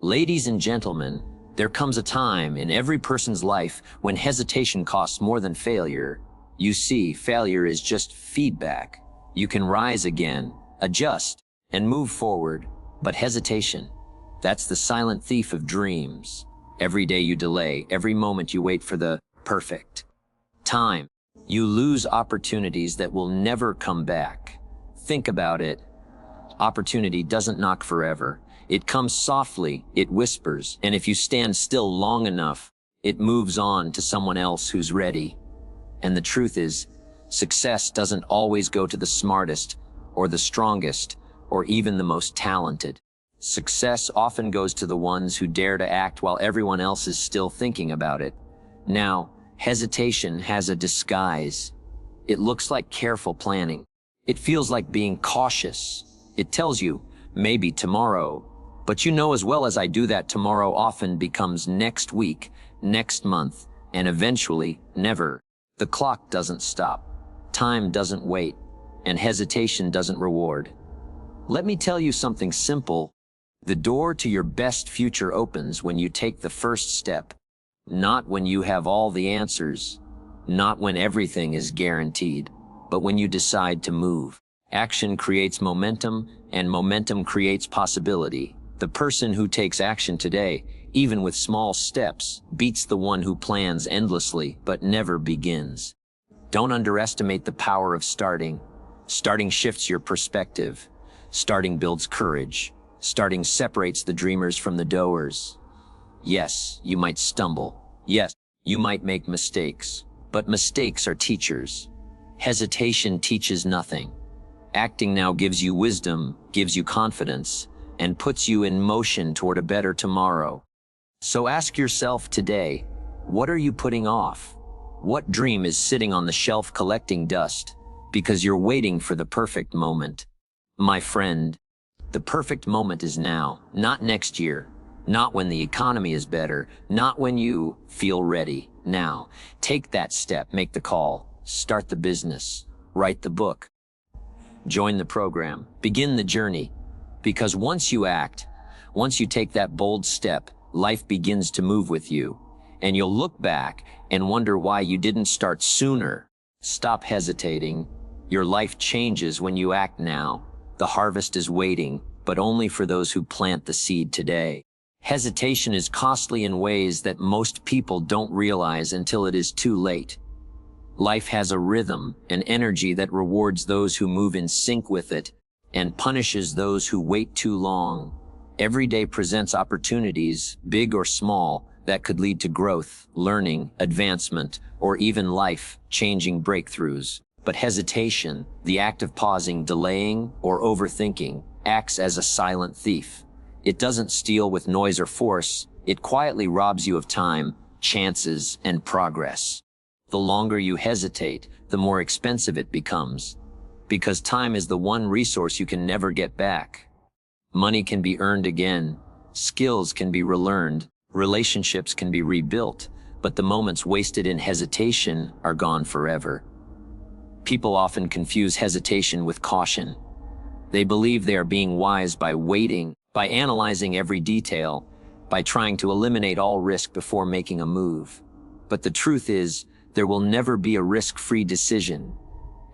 Ladies and gentlemen, there comes a time in every person's life when hesitation costs more than failure. You see, failure is just feedback. You can rise again, adjust, and move forward. But hesitation, that's the silent thief of dreams. Every day you delay, every moment you wait for the perfect time, you lose opportunities that will never come back. Think about it. Opportunity doesn't knock forever. It comes softly, it whispers, and if you stand still long enough, it moves on to someone else who's ready. And the truth is, success doesn't always go to the smartest, or the strongest, or even the most talented. Success often goes to the ones who dare to act while everyone else is still thinking about it. Now, hesitation has a disguise. It looks like careful planning. It feels like being cautious. It tells you, maybe tomorrow. But you know as well as I do that tomorrow often becomes next week, next month, and eventually never. The clock doesn't stop. Time doesn't wait. And hesitation doesn't reward. Let me tell you something simple. The door to your best future opens when you take the first step. Not when you have all the answers. Not when everything is guaranteed. But when you decide to move. Action creates momentum, and momentum creates possibility. The person who takes action today, even with small steps, beats the one who plans endlessly but never begins. Don't underestimate the power of starting. Starting shifts your perspective. Starting builds courage. Starting separates the dreamers from the doers. Yes, you might stumble. Yes, you might make mistakes. But mistakes are teachers. Hesitation teaches nothing. Acting now gives you wisdom, gives you confidence, and puts you in motion toward a better tomorrow. So ask yourself today, what are you putting off? What dream is sitting on the shelf collecting dust because you're waiting for the perfect moment? My friend, the perfect moment is now, not next year, not when the economy is better, not when you feel ready. Now, take that step, make the call, start the business, write the book. Join the program, begin the journey, because once you act, once you take that bold step, life begins to move with you, and you'll look back and wonder why you didn't start sooner. Stop hesitating. Your life changes when you act now. The harvest is waiting, but only for those who plant the seed today. Hesitation is costly in ways that most people don't realize until it is too late. Life has a rhythm, an energy that rewards those who move in sync with it and punishes those who wait too long. Every day presents opportunities, big or small, that could lead to growth, learning, advancement, or even life-changing breakthroughs. But hesitation, the act of pausing, delaying, or overthinking, acts as a silent thief. It doesn't steal with noise or force. It quietly robs you of time, chances, and progress. The longer you hesitate, the more expensive it becomes. Because time is the one resource you can never get back. Money can be earned again, skills can be relearned, relationships can be rebuilt, but the moments wasted in hesitation are gone forever. People often confuse hesitation with caution. They believe they are being wise by waiting, by analyzing every detail, by trying to eliminate all risk before making a move. But the truth is, there will never be a risk-free decision.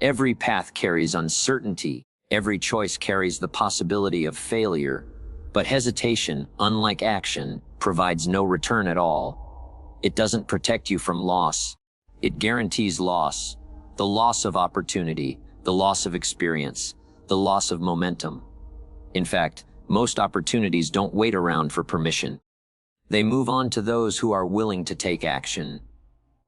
Every path carries uncertainty. Every choice carries the possibility of failure. But hesitation, unlike action, provides no return at all. It doesn't protect you from loss. It guarantees loss. The loss of opportunity, the loss of experience, the loss of momentum. In fact, most opportunities don't wait around for permission. They move on to those who are willing to take action.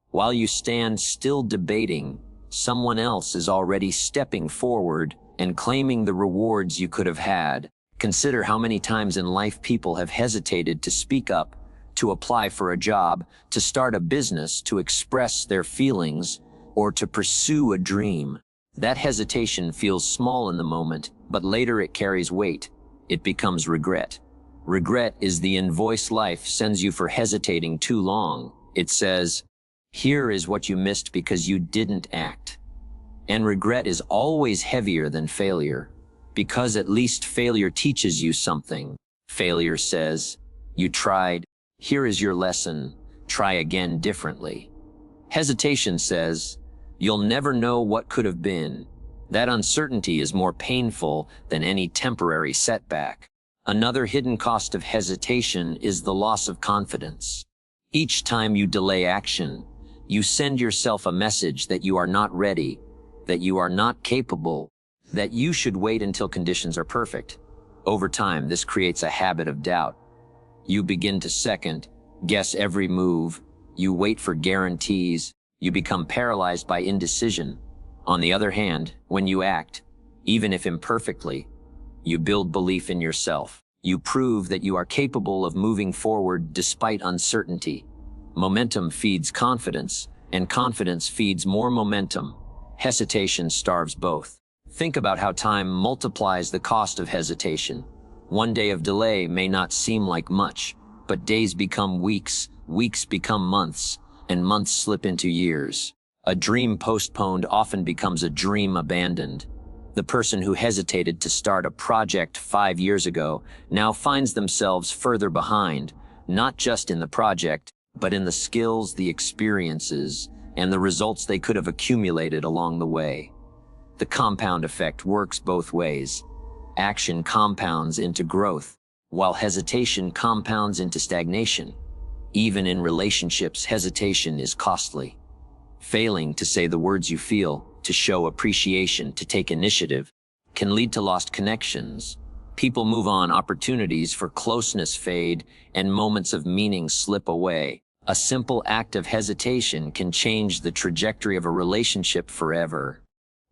While you stand still debating, someone else is already stepping forward and claiming the rewards you could have had. Consider how many times in life people have hesitated to speak up, to apply for a job, to start a business, to express their feelings, or to pursue a dream. That hesitation feels small in the moment, but later it carries weight. It becomes regret. Regret is the invoice life sends you for hesitating too long. It says, here is what you missed because you didn't act. And regret is always heavier than failure, because at least failure teaches you something. Failure says, You tried. Here is your lesson. Try again differently. Hesitation says, you'll never know what could have been. That uncertainty is more painful than any temporary setback. Another hidden cost of hesitation is the loss of confidence. Each time you delay action, you send yourself a message that you are not ready, that you are not capable, that you should wait until conditions are perfect. Over time, this creates a habit of doubt. You begin to second, guess every move. You wait for guarantees. You become paralyzed by indecision. On the other hand, when you act, even if imperfectly, you build belief in yourself. You prove that you are capable of moving forward despite uncertainty. Momentum feeds confidence, and confidence feeds more momentum. Hesitation starves both. Think about how time multiplies the cost of hesitation. One day of delay may not seem like much, but days become weeks, weeks become months, and months slip into years. A dream postponed often becomes a dream abandoned. The person who hesitated to start a project 5 years ago now finds themselves further behind, not just in the project, but in the skills, the experiences, and the results they could have accumulated along the way. The compound effect works both ways. Action compounds into growth, while hesitation compounds into stagnation. Even in relationships, hesitation is costly. Failing to say the words you feel, to show appreciation, to take initiative, can lead to lost connections. People move on, opportunities for closeness fade, and moments of meaning slip away. A simple act of hesitation can change the trajectory of a relationship forever.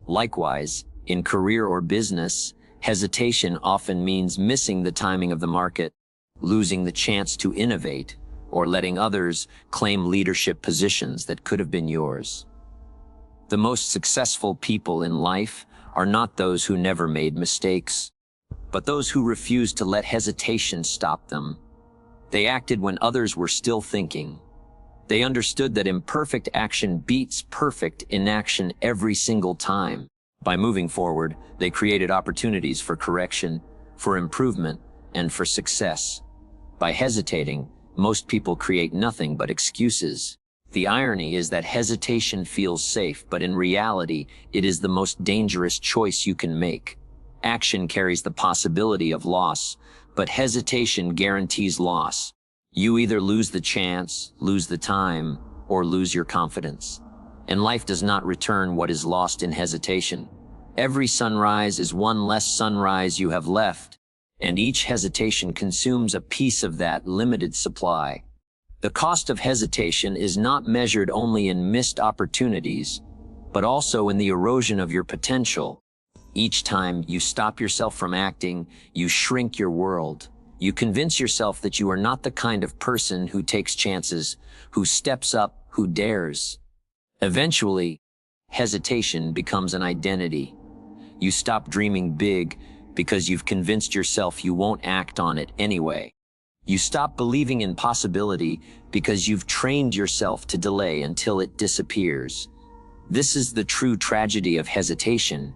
Likewise, in career or business, hesitation often means missing the timing of the market, losing the chance to innovate, or letting others claim leadership positions that could have been yours. The most successful people in life are not those who never made mistakes, but those who refused to let hesitation stop them. They acted when others were still thinking. They understood that imperfect action beats perfect inaction every single time. By moving forward, they created opportunities for correction, for improvement, and for success. By hesitating, most people create nothing but excuses. The irony is that hesitation feels safe, but in reality, it is the most dangerous choice you can make. Action carries the possibility of loss, but hesitation guarantees loss. You either lose the chance, lose the time, or lose your confidence. And life does not return what is lost in hesitation. Every sunrise is one less sunrise you have left, and each hesitation consumes a piece of that limited supply. The cost of hesitation is not measured only in missed opportunities, but also in the erosion of your potential. Each time you stop yourself from acting, you shrink your world. You convince yourself that you are not the kind of person who takes chances, who steps up, who dares. Eventually, hesitation becomes an identity. You stop dreaming big because you've convinced yourself you won't act on it anyway. You stop believing in possibility because you've trained yourself to delay until it disappears. This is the true tragedy of hesitation.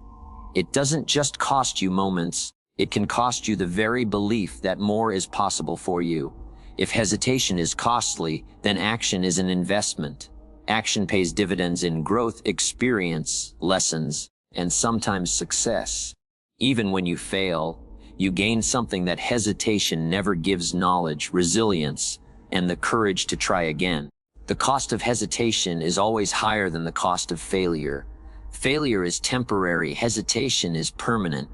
It doesn't just cost you moments, it can cost you the very belief that more is possible for you. If hesitation is costly, then action is an investment. Action pays dividends in growth, experience, lessons, and sometimes success. Even when you fail, you gain something that hesitation never gives: knowledge, resilience, and the courage to try again. The cost of hesitation is always higher than the cost of failure. Failure is temporary, hesitation is permanent.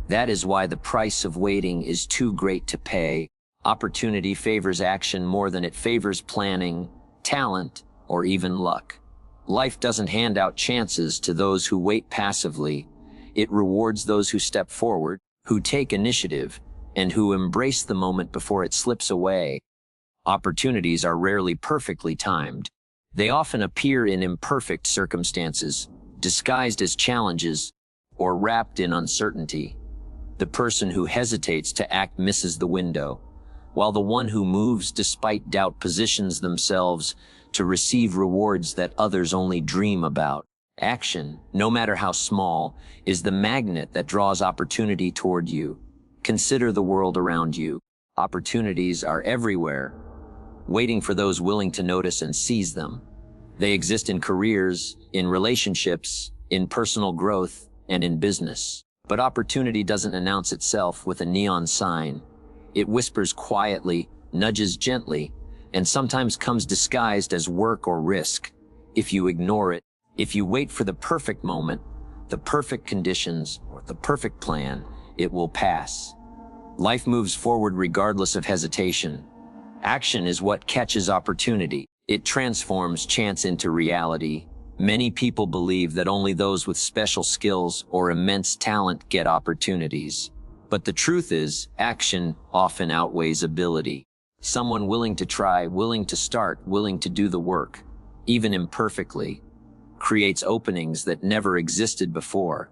That is why the price of waiting is too great to pay. Opportunity favors action more than it favors planning, talent, or even luck. Life doesn't hand out chances to those who wait passively. It rewards those who step forward, who take initiative, and who embrace the moment before it slips away. Opportunities are rarely perfectly timed. They often appear in imperfect circumstances, disguised as challenges, or wrapped in uncertainty. The person who hesitates to act misses the window, while the one who moves despite doubt positions themselves to receive rewards that others only dream about. Action, no matter how small, is the magnet that draws opportunity toward you. Consider the world around you. Opportunities are everywhere, waiting for those willing to notice and seize them. They exist in careers, in relationships, in personal growth, and in business. But opportunity doesn't announce itself with a neon sign. It whispers quietly, nudges gently, and sometimes comes disguised as work or risk. If you ignore it, if you wait for the perfect moment, the perfect conditions, or the perfect plan, it will pass. Life moves forward regardless of hesitation. Action is what catches opportunity. It transforms chance into reality. Many people believe that only those with special skills or immense talent get opportunities. But the truth is, action often outweighs ability. Someone willing to try, willing to start, willing to do the work, even imperfectly, creates openings that never existed before.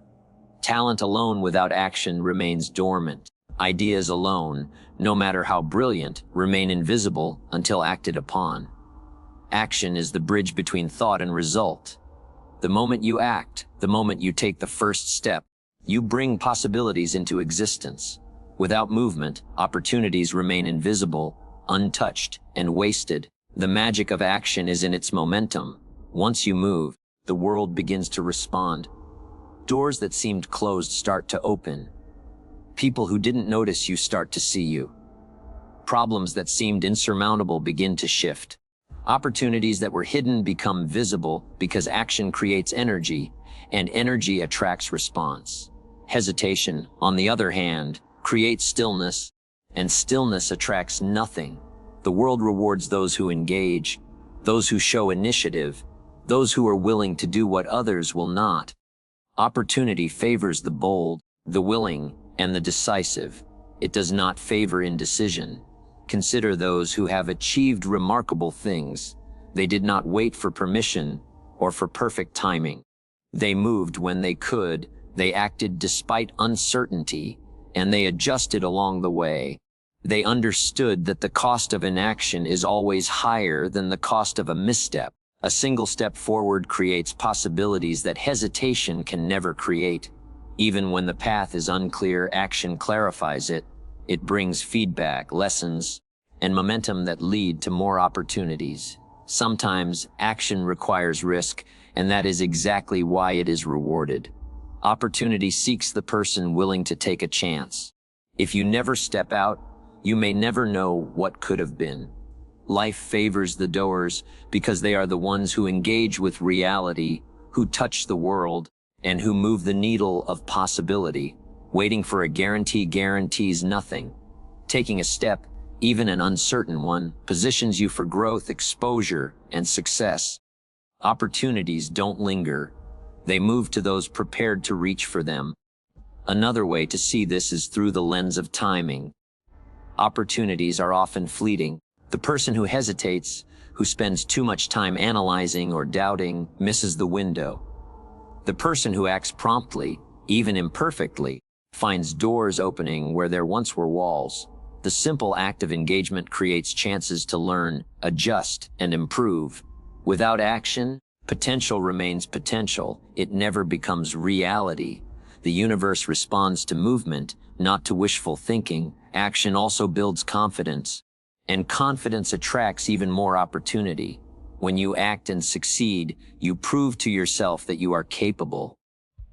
Talent alone without action remains dormant. Ideas alone, no matter how brilliant, remain invisible until acted upon. Action is the bridge between thought and result. The moment you act, the moment you take the first step, you bring possibilities into existence. Without movement, opportunities remain invisible, untouched, and wasted. The magic of action is in its momentum. Once you move, the world begins to respond. Doors that seemed closed start to open. People who didn't notice you start to see you. Problems that seemed insurmountable begin to shift. Opportunities that were hidden become visible because action creates energy, and energy attracts response. Hesitation, on the other hand, creates stillness, and stillness attracts nothing. The world rewards those who engage, those who show initiative, those who are willing to do what others will not. Opportunity favors the bold, the willing, and the decisive. It does not favor indecision. Consider those who have achieved remarkable things. They did not wait for permission or for perfect timing. They moved when they could, they acted despite uncertainty, and they adjusted along the way. They understood that the cost of inaction is always higher than the cost of a misstep. A single step forward creates possibilities that hesitation can never create. Even when the path is unclear, action clarifies it. It brings feedback, lessons, and momentum that lead to more opportunities. Sometimes action requires risk, and that is exactly why it is rewarded. Opportunity seeks the person willing to take a chance. If you never step out, you may never know what could have been. Life favors the doers because they are the ones who engage with reality, who touch the world, and who move the needle of possibility. Waiting for a guarantee guarantees nothing. Taking a step, even an uncertain one, positions you for growth, exposure, and success. Opportunities don't linger. They move to those prepared to reach for them. Another way to see this is through the lens of timing. Opportunities are often fleeting. The person who hesitates, who spends too much time analyzing or doubting, misses the window. The person who acts promptly, even imperfectly, finds doors opening where there once were walls. The simple act of engagement creates chances to learn, adjust, and improve. Without action, potential remains potential. It never becomes reality. The universe responds to movement, not to wishful thinking. Action also builds confidence, and confidence attracts even more opportunity. When you act and succeed, you prove to yourself that you are capable.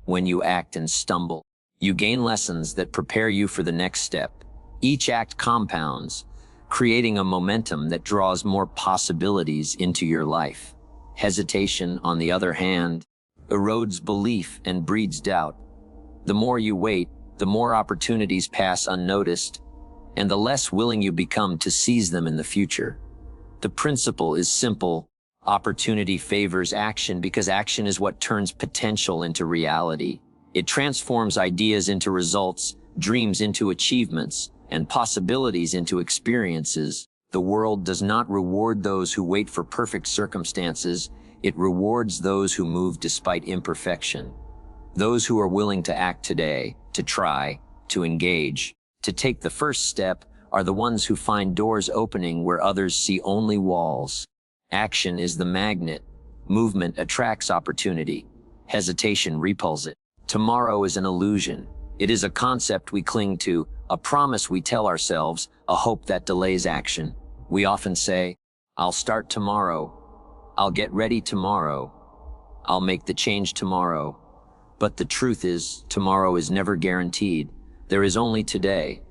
When you act and stumble, you gain lessons that prepare you for the next step. Each act compounds, creating a momentum that draws more possibilities into your life. Hesitation, on the other hand, erodes belief and breeds doubt. The more you wait, the more opportunities pass unnoticed, and the less willing you become to seize them in the future. The principle is simple. Opportunity favors action because action is what turns potential into reality. It transforms ideas into results, dreams into achievements, and possibilities into experiences. The world does not reward those who wait for perfect circumstances. It rewards those who move despite imperfection. Those who are willing to act today, to try, to engage, to take the first step, are the ones who find doors opening where others see only walls. Action is the magnet. Movement attracts opportunity. Hesitation repels it. Tomorrow is an illusion. It is a concept we cling to, a promise we tell ourselves, a hope that delays action. We often say, "I'll start tomorrow. I'll get ready tomorrow. I'll make the change tomorrow." But the truth is, tomorrow is never guaranteed. There is only today.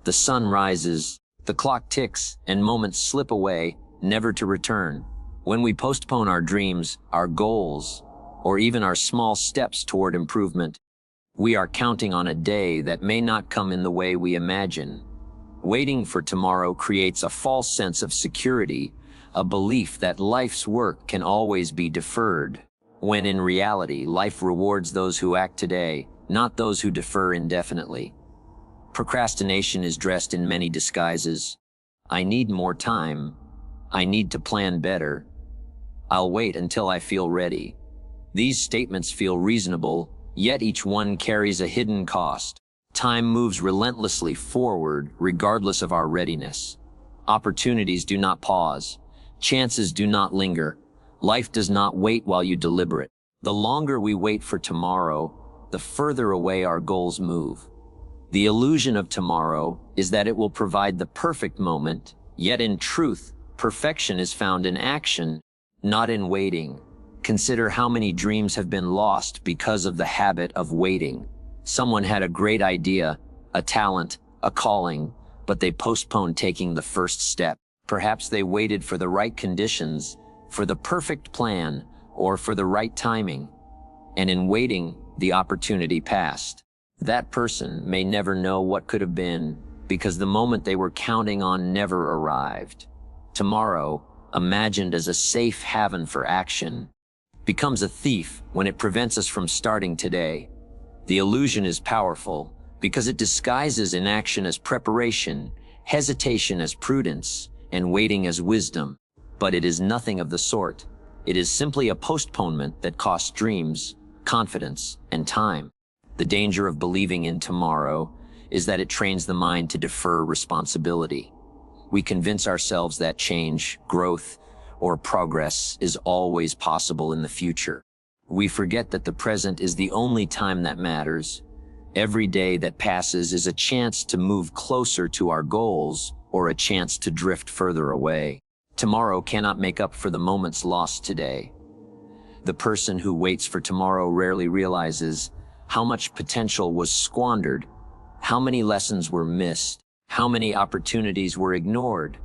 The sun rises, the clock ticks, and moments slip away, never to return. When we postpone our dreams, our goals, or even our small steps toward improvement, we are counting on a day that may not come in the way we imagine. Waiting for tomorrow creates a false sense of security, a belief that life's work can always be deferred, when in reality, life rewards those who act today, not those who defer indefinitely. Procrastination is dressed in many disguises. I need more time. I need to plan better. I'll wait until I feel ready. These statements feel reasonable, yet each one carries a hidden cost. Time moves relentlessly forward, regardless of our readiness. Opportunities do not pause. Chances do not linger. Life does not wait while you deliberate. The longer we wait for tomorrow, the further away our goals move. The illusion of tomorrow is that it will provide the perfect moment, yet in truth, perfection is found in action, not in waiting. Consider how many dreams have been lost because of the habit of waiting. Someone had a great idea, a talent, a calling, but they postponed taking the first step. Perhaps they waited for the right conditions, for the perfect plan, or for the right timing. And in waiting, the opportunity passed. That person may never know what could have been, because the moment they were counting on never arrived. Tomorrow, imagined as a safe haven for action, becomes a thief when it prevents us from starting today. The illusion is powerful because it disguises inaction as preparation, hesitation as prudence, and waiting as wisdom. But it is nothing of the sort. It is simply a postponement that costs dreams, confidence, and time. The danger of believing in tomorrow is that it trains the mind to defer responsibility. We convince ourselves that change, growth, or progress is always possible in the future. We forget that the present is the only time that matters. Every day that passes is a chance to move closer to our goals or a chance to drift further away. Tomorrow cannot make up for the moments lost today. The person who waits for tomorrow rarely realizes how much potential was squandered, how many lessons were missed, how many opportunities were ignored.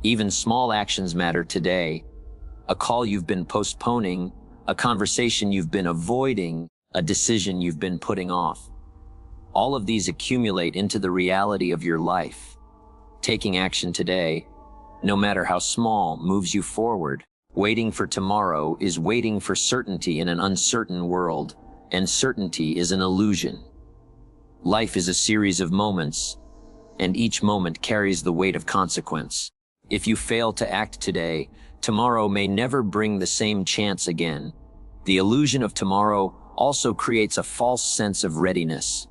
Even small actions matter today. A call you've been postponing, a conversation you've been avoiding, a decision you've been putting off. All of these accumulate into the reality of your life. Taking action today, no matter how small, moves you forward. Waiting for tomorrow is waiting for certainty in an uncertain world, and certainty is an illusion. Life is a series of moments, and each moment carries the weight of consequence. If you fail to act today, tomorrow may never bring the same chance again. The illusion of tomorrow also creates a false sense of readiness.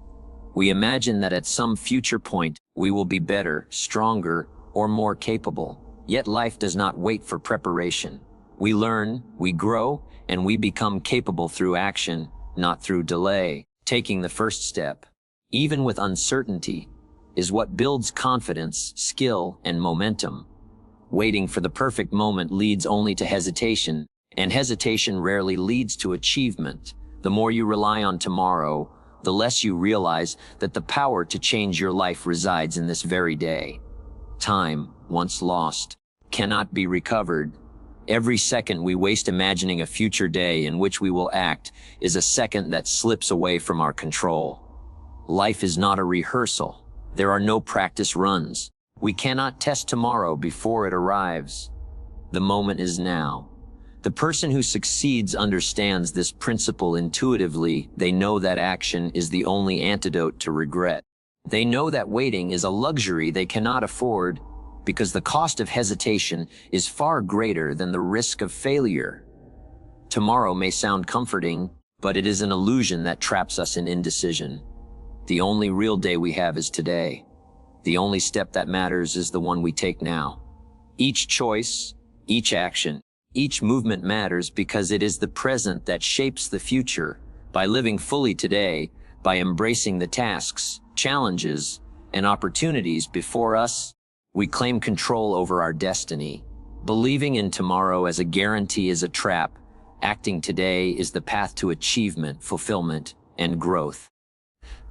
We imagine that at some future point, we will be better, stronger, or more capable. Yet life does not wait for preparation. We learn, we grow, and we become capable through action, not through delay. Taking the first step, even with uncertainty, is what builds confidence, skill, and momentum. Waiting for the perfect moment leads only to hesitation, and hesitation rarely leads to achievement. The more you rely on tomorrow, the less you realize that the power to change your life resides in this very day. Time, once lost, cannot be recovered. Every second we waste imagining a future day in which we will act is a second that slips away from our control. Life is not a rehearsal. There are no practice runs. We cannot test tomorrow before it arrives. The moment is now. The person who succeeds understands this principle intuitively. They know that action is the only antidote to regret. They know that waiting is a luxury they cannot afford because the cost of hesitation is far greater than the risk of failure. Tomorrow may sound comforting, but it is an illusion that traps us in indecision. The only real day we have is today. The only step that matters is the one we take now. Each choice, each action, each movement matters because it is the present that shapes the future. By living fully today, by embracing the tasks, challenges, and opportunities before us. We claim control over our destiny. Believing in tomorrow as a guarantee is a trap. Acting today is the path to achievement, fulfillment, and growth.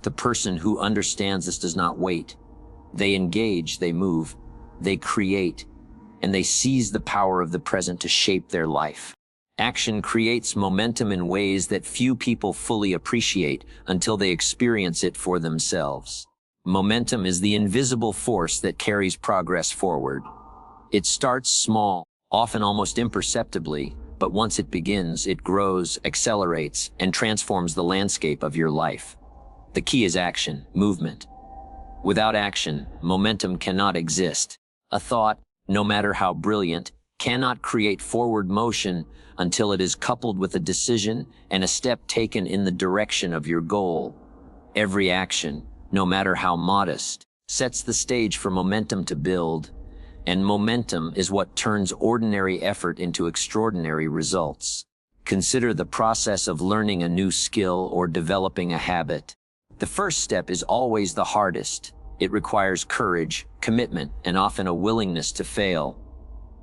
The person who understands this does not wait. They engage, they move, they create, and they seize the power of the present to shape their life. Action creates momentum in ways that few people fully appreciate until they experience it for themselves. Momentum is the invisible force that carries progress forward. It starts small, often almost imperceptibly, but once it begins, it grows, accelerates, and transforms the landscape of your life. The key is action, movement. Without action, momentum cannot exist. A thought, no matter how brilliant, cannot create forward motion until it is coupled with a decision and a step taken in the direction of your goal. Every action, no matter how modest, sets the stage for momentum to build, and momentum is what turns ordinary effort into extraordinary results. Consider the process of learning a new skill or developing a habit. The first step is always the hardest. It requires courage, commitment, and often a willingness to fail.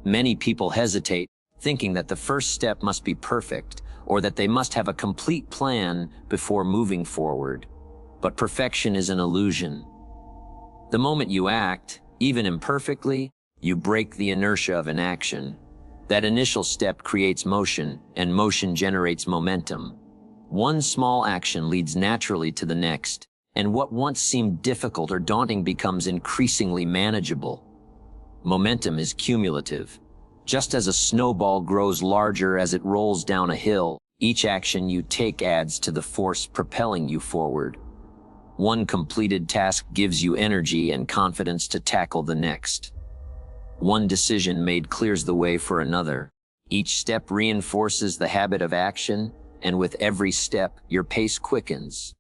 Many people hesitate, thinking that the first step must be perfect or that they must have a complete plan before moving forward. But perfection is an illusion. The moment you act, even imperfectly, you break the inertia of inaction. That initial step creates motion, and motion generates momentum. One small action leads naturally to the next, and what once seemed difficult or daunting becomes increasingly manageable. Momentum is cumulative. Just as a snowball grows larger as it rolls down a hill, each action you take adds to the force propelling you forward. One completed task gives you energy and confidence to tackle the next. One decision made clears the way for another. Each step reinforces the habit of action, and with every step, your pace quickens.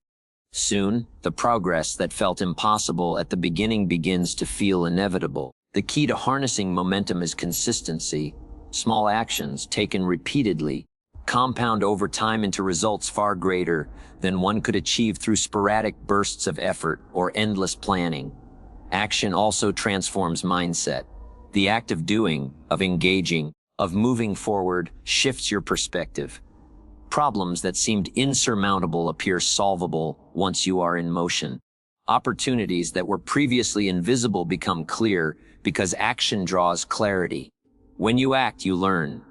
Soon, the progress that felt impossible at the beginning begins to feel inevitable. The key to harnessing momentum is consistency. Small actions, taken repeatedly, compound over time into results far greater than one could achieve through sporadic bursts of effort or endless planning. Action also transforms mindset. The act of doing, of engaging, of moving forward shifts your perspective. Problems that seemed insurmountable appear solvable once you are in motion. Opportunities that were previously invisible become clear because action draws clarity. When you act, you learn.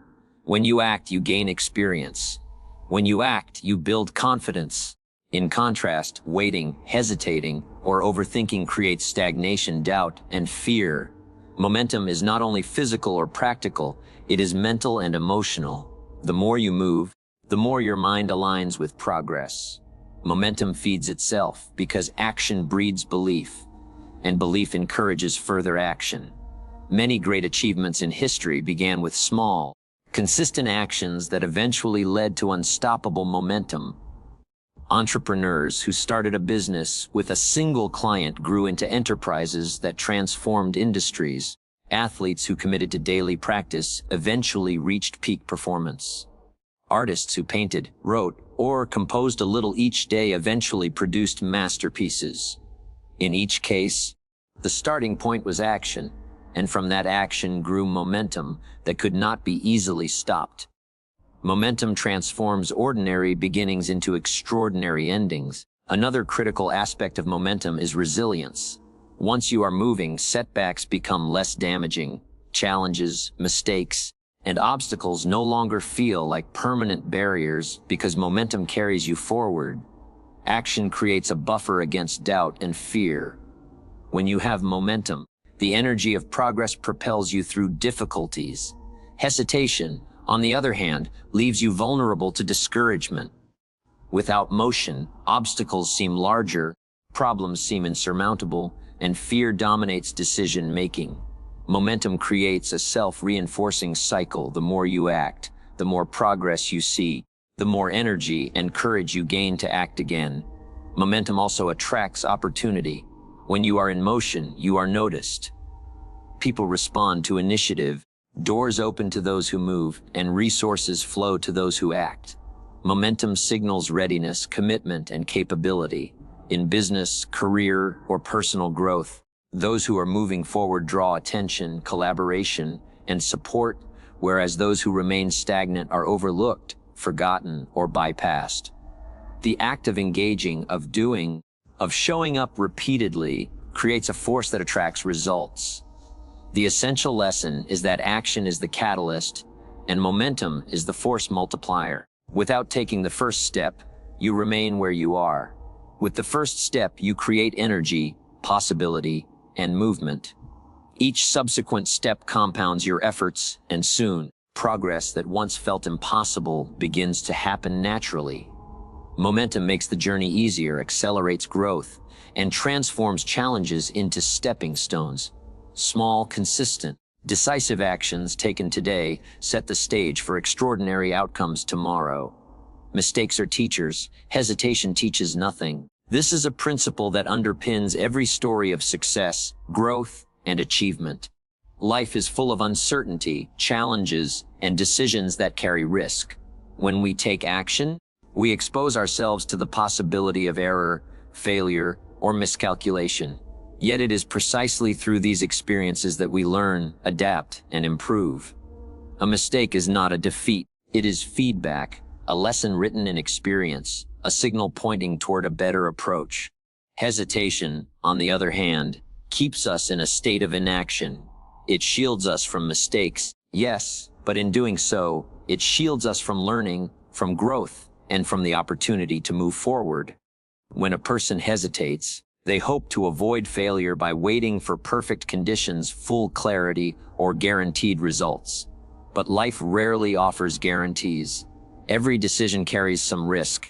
When you act, you gain experience. When you act, you build confidence. In contrast, waiting, hesitating, or overthinking creates stagnation, doubt, and fear. Momentum is not only physical or practical, it is mental and emotional. The more you move, the more your mind aligns with progress. Momentum feeds itself because action breeds belief, and belief encourages further action. Many great achievements in history began with small, consistent actions that eventually led to unstoppable momentum. Entrepreneurs who started a business with a single client grew into enterprises that transformed industries. Athletes who committed to daily practice eventually reached peak performance. Artists who painted, wrote, or composed a little each day eventually produced masterpieces. In each case, the starting point was action, and from that action grew momentum that could not be easily stopped. Momentum transforms ordinary beginnings into extraordinary endings. Another critical aspect of momentum is resilience. Once you are moving, setbacks become less damaging. Challenges, mistakes, and obstacles no longer feel like permanent barriers because momentum carries you forward. Action creates a buffer against doubt and fear. When you have momentum, the energy of progress propels you through difficulties. Hesitation, on the other hand, leaves you vulnerable to discouragement. Without motion, obstacles seem larger, problems seem insurmountable, and fear dominates decision-making. Momentum creates a self-reinforcing cycle. The more you act, the more progress you see, the more energy and courage you gain to act again. Momentum also attracts opportunity. When you are in motion, you are noticed. People respond to initiative, doors open to those who move, and resources flow to those who act. Momentum signals readiness, commitment, and capability. In business, career, or personal growth, those who are moving forward draw attention, collaboration, and support, whereas those who remain stagnant are overlooked, forgotten, or bypassed. The act of engaging, of doing, of showing up repeatedly creates a force that attracts results. The essential lesson is that action is the catalyst and momentum is the force multiplier. Without taking the first step, you remain where you are. With the first step, you create energy, possibility, and movement. Each subsequent step compounds your efforts, and soon, progress that once felt impossible begins to happen naturally. Momentum makes the journey easier, accelerates growth, and transforms challenges into stepping stones. Small, consistent, decisive actions taken today set the stage for extraordinary outcomes tomorrow. Mistakes are teachers. Hesitation teaches nothing. This is a principle that underpins every story of success, growth, and achievement. Life is full of uncertainty, challenges, and decisions that carry risk. When we take action, we expose ourselves to the possibility of error, failure, or miscalculation. Yet it is precisely through these experiences that we learn, adapt, and improve. A mistake is not a defeat. It is feedback, a lesson written in experience, a signal pointing toward a better approach. Hesitation, on the other hand, keeps us in a state of inaction. It shields us from mistakes, yes, but in doing so, it shields us from learning, from growth, and from the opportunity to move forward. When a person hesitates, they hope to avoid failure by waiting for perfect conditions, full clarity, or guaranteed results. But life rarely offers guarantees. Every decision carries some risk,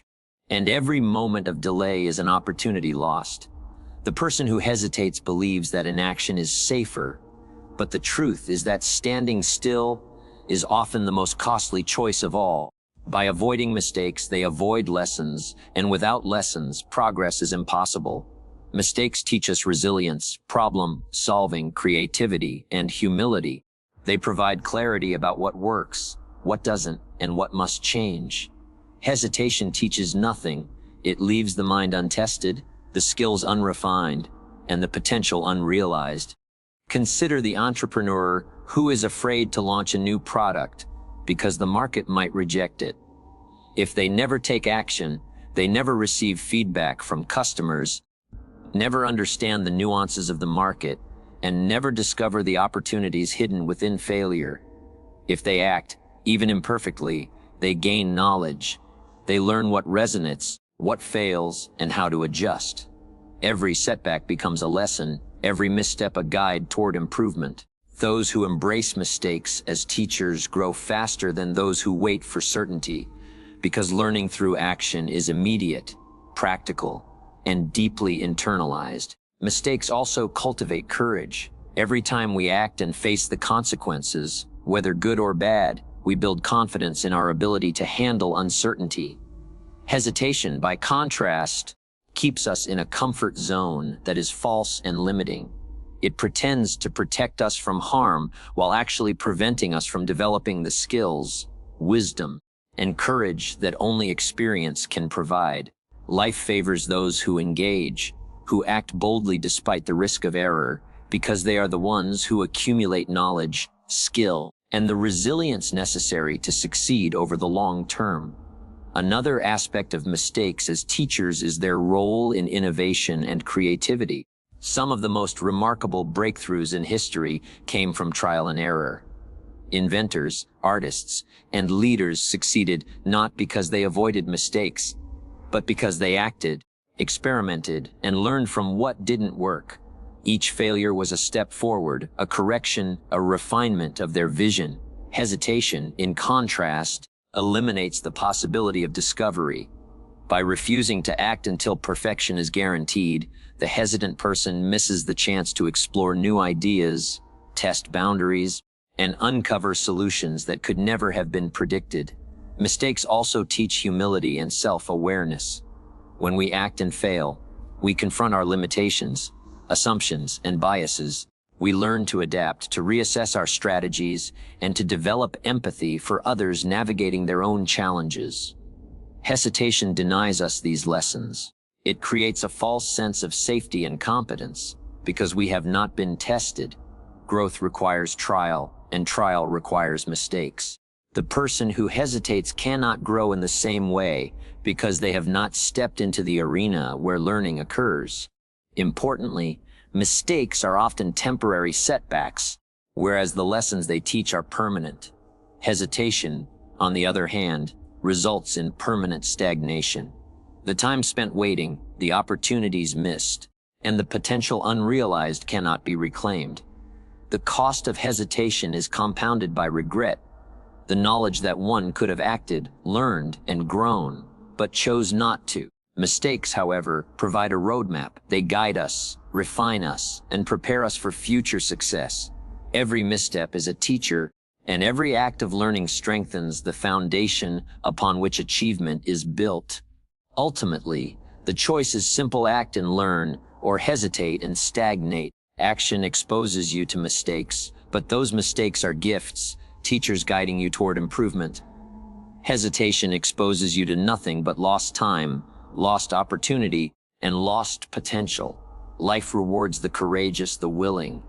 and every moment of delay is an opportunity lost. The person who hesitates believes that inaction is safer, but the truth is that standing still is often the most costly choice of all. By avoiding mistakes, they avoid lessons, and without lessons, progress is impossible. Mistakes teach us resilience, problem-solving, creativity, and humility. They provide clarity about what works, what doesn't, and what must change. Hesitation teaches nothing. It leaves the mind untested, the skills unrefined, and the potential unrealized. Consider the entrepreneur who is afraid to launch a new product because the market might reject it. If they never take action, they never receive feedback from customers, never understand the nuances of the market, and never discover the opportunities hidden within failure. If they act, even imperfectly, they gain knowledge. They learn what resonates, what fails, and how to adjust. Every setback becomes a lesson, every misstep a guide toward improvement. Those who embrace mistakes as teachers grow faster than those who wait for certainty, because learning through action is immediate, practical, and deeply internalized. Mistakes also cultivate courage. Every time we act and face the consequences, whether good or bad, we build confidence in our ability to handle uncertainty. Hesitation, by contrast, keeps us in a comfort zone that is false and limiting. It pretends to protect us from harm while actually preventing us from developing the skills, wisdom, and courage that only experience can provide. Life favors those who engage, who act boldly despite the risk of error, because they are the ones who accumulate knowledge, skill, and the resilience necessary to succeed over the long term. Another aspect of mistakes as teachers is their role in innovation and creativity. Some of the most remarkable breakthroughs in history came from trial and error. Inventors, artists, and leaders succeeded not because they avoided mistakes, but because they acted, experimented, and learned from what didn't work. Each failure was a step forward, a correction, a refinement of their vision. Hesitation, in contrast, eliminates the possibility of discovery. By refusing to act until perfection is guaranteed, the hesitant person misses the chance to explore new ideas, test boundaries, and uncover solutions that could never have been predicted. Mistakes also teach humility and self-awareness. When we act and fail, we confront our limitations, assumptions, and biases. We learn to adapt, to reassess our strategies, and to develop empathy for others navigating their own challenges. Hesitation denies us these lessons. It creates a false sense of safety and competence because we have not been tested. Growth requires trial, and trial requires mistakes. The person who hesitates cannot grow in the same way because they have not stepped into the arena where learning occurs. Importantly, mistakes are often temporary setbacks, whereas the lessons they teach are permanent. Hesitation, on the other hand, results in permanent stagnation. The time spent waiting, the opportunities missed, and the potential unrealized cannot be reclaimed. The cost of hesitation is compounded by regret, the knowledge that one could have acted, learned, and grown, but chose not to. Mistakes, however, provide a roadmap. They guide us, refine us, and prepare us for future success. Every misstep is a teacher, and every act of learning strengthens the foundation upon which achievement is built. Ultimately, the choice is simple: act and learn, or hesitate and stagnate. Action exposes you to mistakes, but those mistakes are gifts, teachers guiding you toward improvement. Hesitation exposes you to nothing but lost time, lost opportunity, and lost potential. Life rewards the courageous, the willing,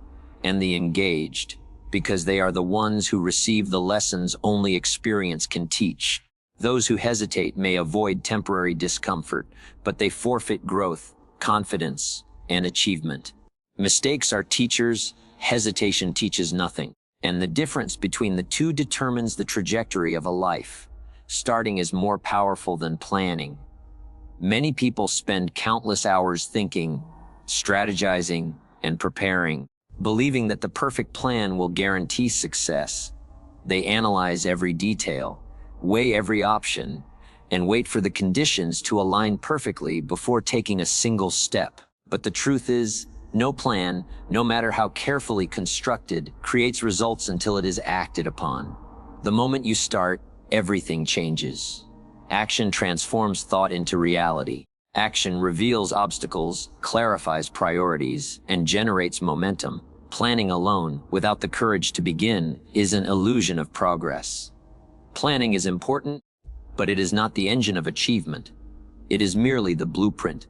and the engaged, because they are the ones who receive the lessons only experience can teach. Those who hesitate may avoid temporary discomfort, but they forfeit growth, confidence, and achievement. Mistakes are teachers, hesitation teaches nothing, and the difference between the two determines the trajectory of a life. Starting is more powerful than planning. Many people spend countless hours thinking, strategizing, and preparing, believing that the perfect plan will guarantee success. They analyze every detail, weigh every option, and wait for the conditions to align perfectly before taking a single step. But the truth is, no plan, no matter how carefully constructed, creates results until it is acted upon. The moment you start, everything changes. Action transforms thought into reality. Action reveals obstacles, clarifies priorities, and generates momentum. Planning alone, without the courage to begin, is an illusion of progress. Planning is important, but it is not the engine of achievement. It is merely the blueprint.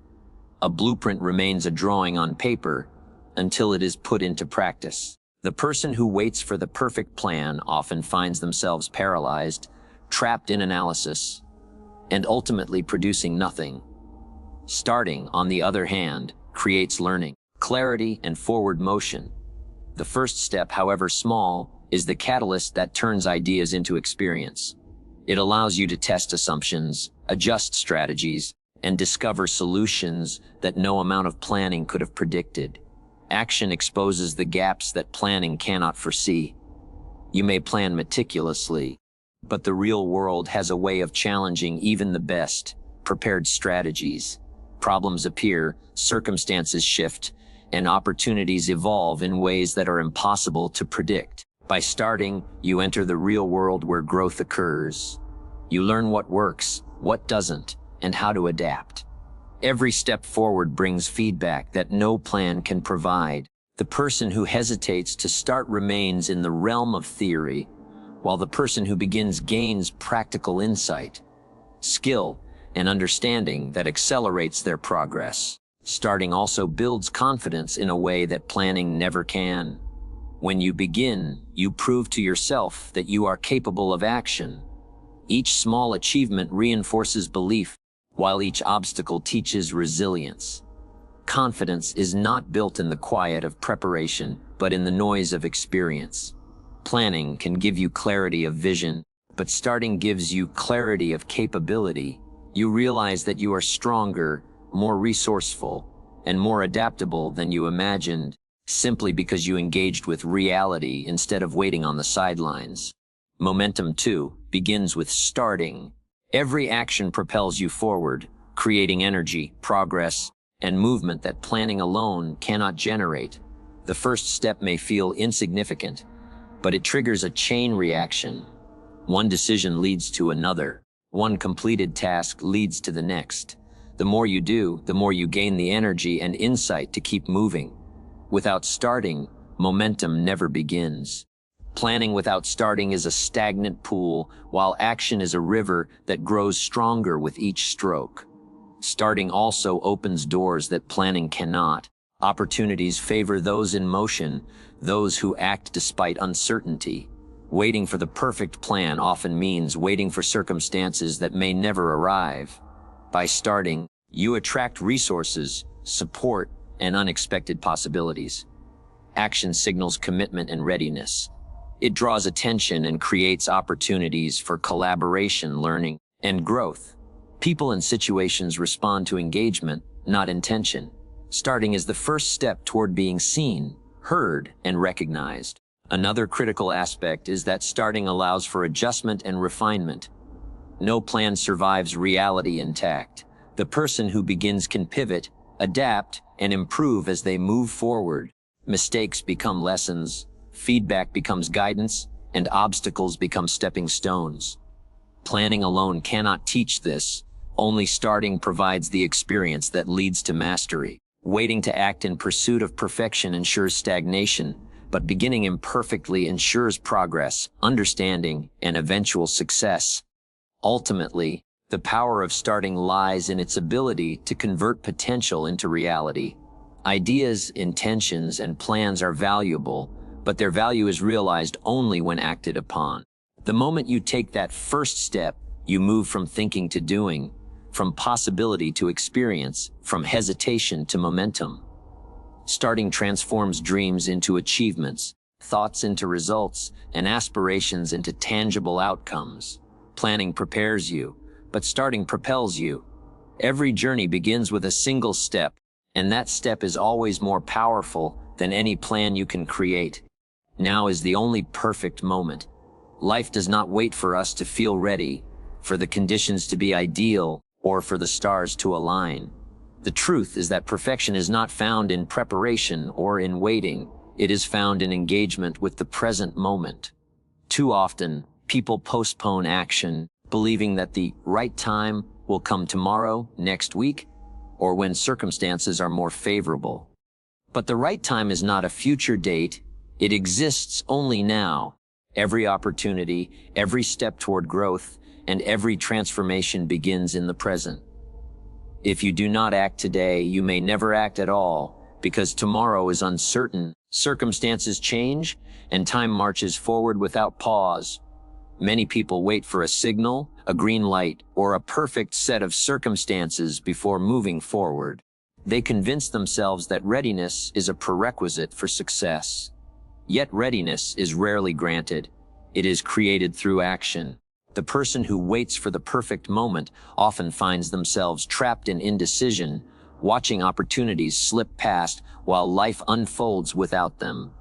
A blueprint remains a drawing on paper until it is put into practice. The person who waits for the perfect plan often finds themselves paralyzed, trapped in analysis, and ultimately producing nothing. Starting, on the other hand, creates learning, clarity, and forward motion. The first step, however small, is the catalyst that turns ideas into experience. It allows you to test assumptions, adjust strategies, and discover solutions that no amount of planning could have predicted. Action exposes the gaps that planning cannot foresee. You may plan meticulously, but the real world has a way of challenging even the best prepared strategies. Problems appear, circumstances shift, and opportunities evolve in ways that are impossible to predict. By starting, you enter the real world where growth occurs. You learn what works, what doesn't, and how to adapt. Every step forward brings feedback that no plan can provide. The person who hesitates to start remains in the realm of theory, while the person who begins gains practical insight, skill, and understanding that accelerates their progress. Starting also builds confidence in a way that planning never can. When you begin, you prove to yourself that you are capable of action. Each small achievement reinforces belief, while each obstacle teaches resilience. Confidence is not built in the quiet of preparation, but in the noise of experience. Planning can give you clarity of vision, but starting gives you clarity of capability. You realize that you are stronger, more resourceful, and more adaptable than you imagined, simply because you engaged with reality instead of waiting on the sidelines. Momentum, too, begins with starting. Every action propels you forward, creating energy, progress, and movement that planning alone cannot generate. The first step may feel insignificant, but it triggers a chain reaction. One decision leads to another. One completed task leads to the next. The more you do, the more you gain the energy and insight to keep moving. Without starting, momentum never begins. Planning without starting is a stagnant pool, while action is a river that grows stronger with each stroke. Starting also opens doors that planning cannot. Opportunities favor those in motion, those who act despite uncertainty. Waiting for the perfect plan often means waiting for circumstances that may never arrive. By starting, you attract resources, support, and unexpected possibilities. Action signals commitment and readiness. It draws attention and creates opportunities for collaboration, learning, and growth. People and situations respond to engagement, not intention. Starting is the first step toward being seen, heard, and recognized. Another critical aspect is that starting allows for adjustment and refinement. No plan survives reality intact. The person who begins can pivot, adapt, and improve as they move forward. Mistakes become lessons, feedback becomes guidance, and obstacles become stepping stones. Planning alone cannot teach this. Only starting provides the experience that leads to mastery. Waiting to act in pursuit of perfection ensures stagnation, but beginning imperfectly ensures progress, understanding, and eventual success. Ultimately, the power of starting lies in its ability to convert potential into reality. Ideas, intentions, and plans are valuable, but their value is realized only when acted upon. The moment you take that first step, you move from thinking to doing, from possibility to experience, from hesitation to momentum. Starting transforms dreams into achievements, thoughts into results, and aspirations into tangible outcomes. Planning prepares you, but starting propels you. Every journey begins with a single step, and that step is always more powerful than any plan you can create. Now is the only perfect moment. Life does not wait for us to feel ready, for the conditions to be ideal, or for the stars to align. The truth is that perfection is not found in preparation or in waiting. It is found in engagement with the present moment. Too often, people postpone action, believing that the right time will come tomorrow, next week, or when circumstances are more favorable. But the right time is not a future date. It exists only now. Every opportunity, every step toward growth, and every transformation begins in the present. If you do not act today, you may never act at all, because tomorrow is uncertain, circumstances change, and time marches forward without pause. Many people wait for a signal, a green light, or a perfect set of circumstances before moving forward. They convince themselves that readiness is a prerequisite for success. Yet readiness is rarely granted. It is created through action. The person who waits for the perfect moment often finds themselves trapped in indecision, watching opportunities slip past while life unfolds without them.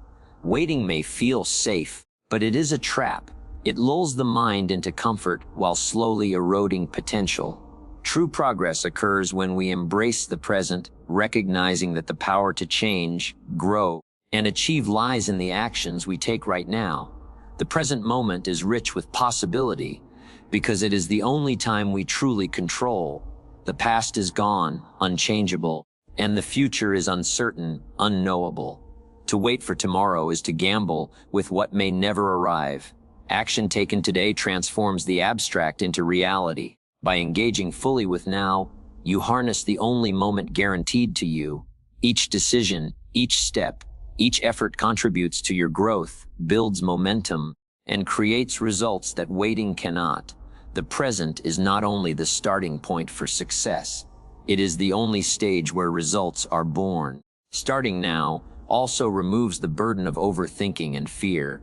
Waiting may feel safe, but it is a trap. It lulls the mind into comfort while slowly eroding potential. True progress occurs when we embrace the present, recognizing that the power to change, grow, and achieve lies in the actions we take right now. The present moment is rich with possibility because it is the only time we truly control. The past is gone, unchangeable, and the future is uncertain, unknowable. To wait for tomorrow is to gamble with what may never arrive. Action taken today transforms the abstract into reality. By engaging fully with now, you harness the only moment guaranteed to you. Each decision, each step, each effort contributes to your growth, builds momentum, and creates results that waiting cannot. The present is not only the starting point for success, it is the only stage where results are born. Starting now also removes the burden of overthinking and fear.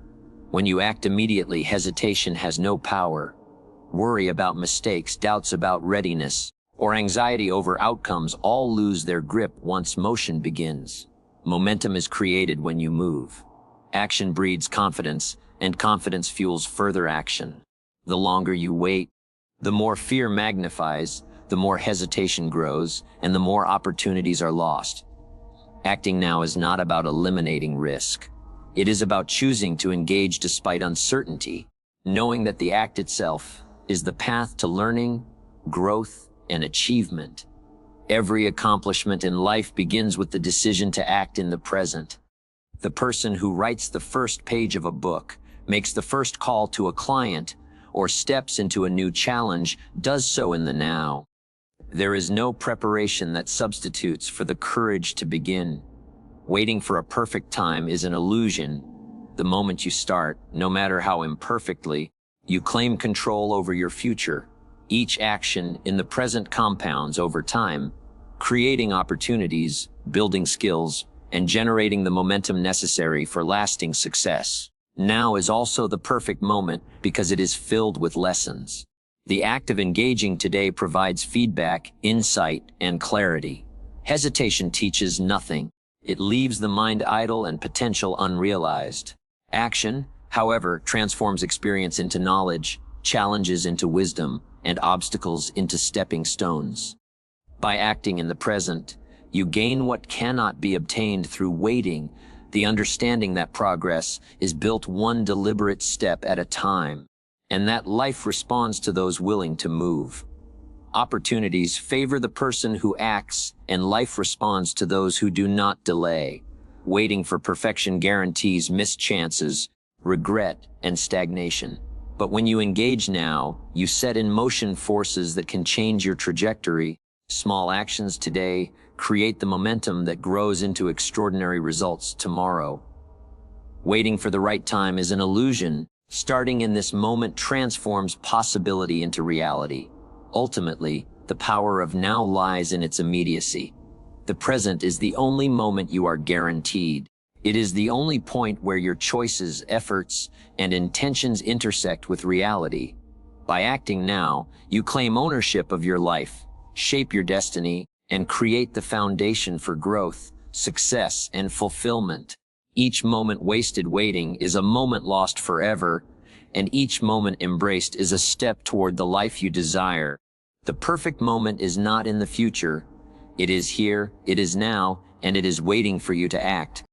When you act immediately, hesitation has no power. Worry about mistakes, doubts about readiness, or anxiety over outcomes all lose their grip once motion begins. Momentum is created when you move. Action breeds confidence, and confidence fuels further action. The longer you wait, the more fear magnifies, the more hesitation grows, and the more opportunities are lost. Acting now is not about eliminating risk. It is about choosing to engage despite uncertainty, knowing that the act itself is the path to learning, growth, and achievement. Every accomplishment in life begins with the decision to act in the present. The person who writes the first page of a book, makes the first call to a client, or steps into a new challenge does so in the now. There is no preparation that substitutes for the courage to begin. Waiting for a perfect time is an illusion. The moment you start, no matter how imperfectly, you claim control over your future. Each action in the present compounds over time, creating opportunities, building skills, and generating the momentum necessary for lasting success. Now is also the perfect moment because it is filled with lessons. The act of engaging today provides feedback, insight, and clarity. Hesitation teaches nothing. It leaves the mind idle and potential unrealized. Action, however, transforms experience into knowledge, challenges into wisdom, and obstacles into stepping stones. By acting in the present, you gain what cannot be obtained through waiting, the understanding that progress is built one deliberate step at a time, and that life responds to those willing to move. Opportunities favor the person who acts, and life responds to those who do not delay. Waiting for perfection guarantees missed chances, regret, and stagnation. But when you engage now, you set in motion forces that can change your trajectory. Small actions today create the momentum that grows into extraordinary results tomorrow. Waiting for the right time is an illusion. Starting in this moment transforms possibility into reality. Ultimately, the power of now lies in its immediacy. The present is the only moment you are guaranteed. It is the only point where your choices, efforts, and intentions intersect with reality. By acting now, you claim ownership of your life, shape your destiny, and create the foundation for growth, success, and fulfillment. Each moment wasted waiting is a moment lost forever, and each moment embraced is a step toward the life you desire. The perfect moment is not in the future. It is here, it is now, and it is waiting for you to act.